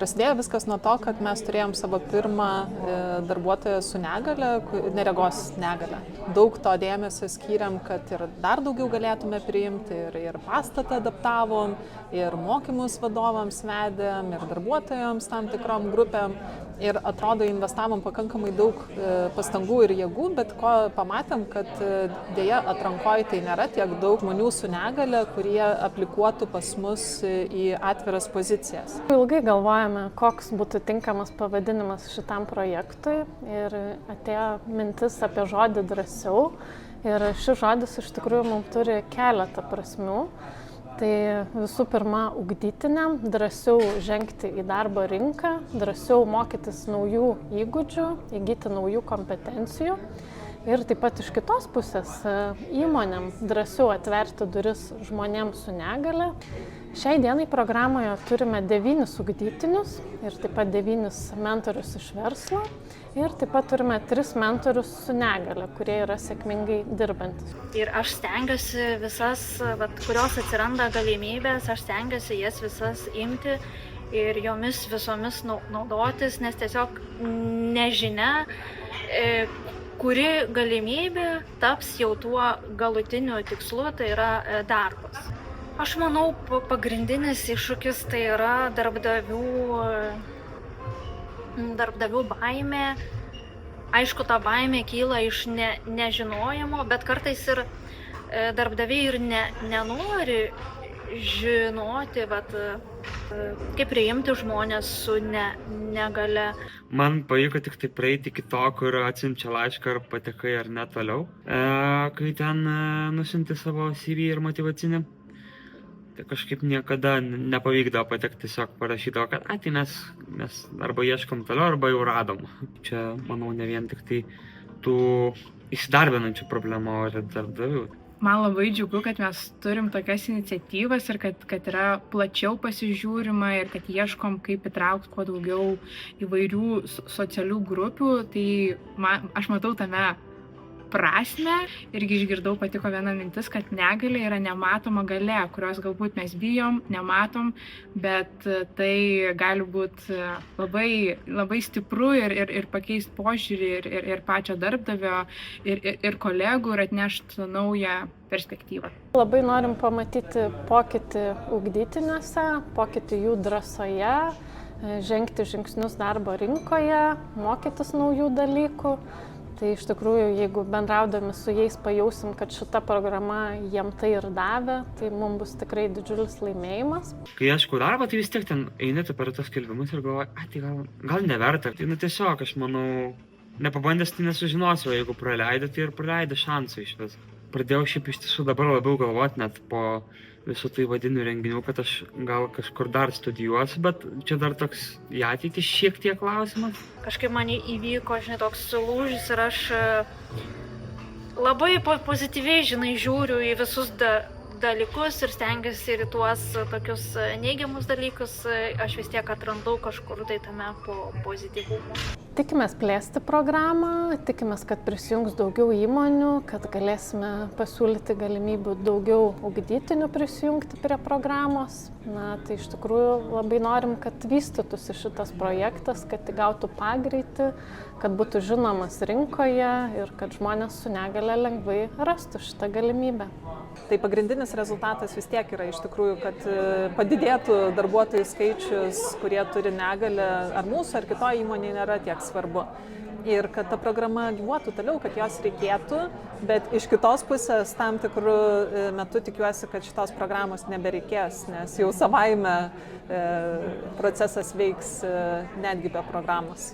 Prasidėjo viskas nuo to, kad mes turėjom savo pirmą darbuotoją su negale, neregos negale. Daug to dėmesio skyrėm, kad ir dar daugiau galėtume priimti, ir pastatą adaptavom, ir mokymus vadovams vedėm, ir darbuotojams tam tikrom grupėm. Ir atrodo, investavom pakankamai daug pastangų ir jėgų, bet ko pamatėm, kad dėja atrankoje tai nėra tiek daug žmonių su negale, kurie aplikuotų pas mus į atviras pozicijas. Ilgai galvojame, koks būtų tinkamas pavadinimas šitam projektui ir atėjo mintis apie žodį drąsiau. Ir šis žodis iš tikrųjų mums turi keletą prasmių. Tai visų pirma, ugdytiniam, drąsiau žengti į darbo rinką, drąsiau mokytis naujų įgūdžių, įgyti naujų kompetencijų. Ir taip pat iš kitos pusės įmonėm drąsiau atverti duris žmonėms su negale. Šiai dienai programoje turime 9 ugdytinius ir taip pat 9 mentorius iš verslo. Ir taip pat turime 3 mentorius su negale, kurie yra sėkmingai dirbantis. Ir aš stengiuosi visas, kurios atsiranda galimybės, aš stengiuosi jas visas imti ir jomis visomis naudotis, nes tiesiog nežinia, kuri galimybė taps jau tuo galutiniu tikslu, tai yra darbas. Aš manau, pagrindinis iššūkis tai yra darbdavių baimė. Aišku, ta baimė kyla iš nežinojimo, bet kartais ir darbdaviai ir nenori žinoti, kaip priimti žmonės su negale. Man pavyko tik tai praeiti iki to, kur atsiunčia laišką ar patekai ar ne toliau, kai ten nusiunti savo CV ir motyvacinį. Tai kažkaip niekada nepavykdavo patekti, tiesiog parašydavo, kad tai mes arba ieškom toliau, arba jau radom. Čia, manau, ne vien tik tai tų įsidarbinančių problemų, o ir darbdavių. Man labai džiugu, kad mes turim tokias iniciatyvas ir kad yra plačiau pasižiūrima ir kad ieškom, kaip įtraukti kuo daugiau įvairių socialių grupių. Tai aš matau tame prasmę. Irgi išgirdau, patiko viena mintis, kad negalia yra nematoma galia, kurios galbūt mes bijom, nematom, bet tai gali būti labai stipru ir pakeisti požiūrį ir pačio darbdavio, ir kolegų, ir atnešti naują perspektyvą. Labai norim pamatyti pokytį ugdytiniuose, pokytį jų drąsoje, žengti žingsnius darbo rinkoje, mokytis naujų dalykų. Tai iš tikrųjų, jeigu bendraudami su jais pajausim, kad šita programa jiem tai ir davė, tai mums bus tikrai didžiulis laimėjimas. Kai ieškau darbą, tai vis tiek ten einate per tos skelbimus ir galvoju, tai gal neverta. Tai tiesiog, aš manau, nepabandęs tai nesužinosiu, o jeigu praleidai, tai ir praleidai šansų iš vis. Pradėjau šiaip iš tiesų dabar labiau galvoti net po visų tai vadinių renginių, kad aš gal kažkur dar studijuosiu, bet čia dar toks į ateitį šiek tiek klausimas. Kažkaip man įvyko, toks lūžis ir aš labai pozityviai, žiūriu į visus dalykus ir stengiuosi ir tuos tokius neigiamus dalykus, aš vis tiek atrandu kažkur tai tame pozityvumo. Tikimės plėsti programą, tikimės, kad prisijungs daugiau įmonių, kad galėsime pasiūlyti galimybių daugiau ugdytinių prisijungti prie programos. Tai iš tikrųjų labai norim, kad vystytųsi šitas projektas, kad įgautų pagreitį, kad būtų žinomas rinkoje ir kad žmonės su negale lengvai rastų šitą galimybę. Tai pagrindinis rezultatas vis tiek yra iš tikrųjų, kad padidėtų darbuotojų skaičius, kurie turi negalę, ar mūsų, ar kitoje įmonėje nėra tiek svarbu. Ir kad ta programa gyvuotų toliau, kad jos reikėtų, bet iš kitos pusės tam tikrų metų tikiuosi, kad šitos programos nebereikės, nes jau savaime procesas veiks netgi be programos.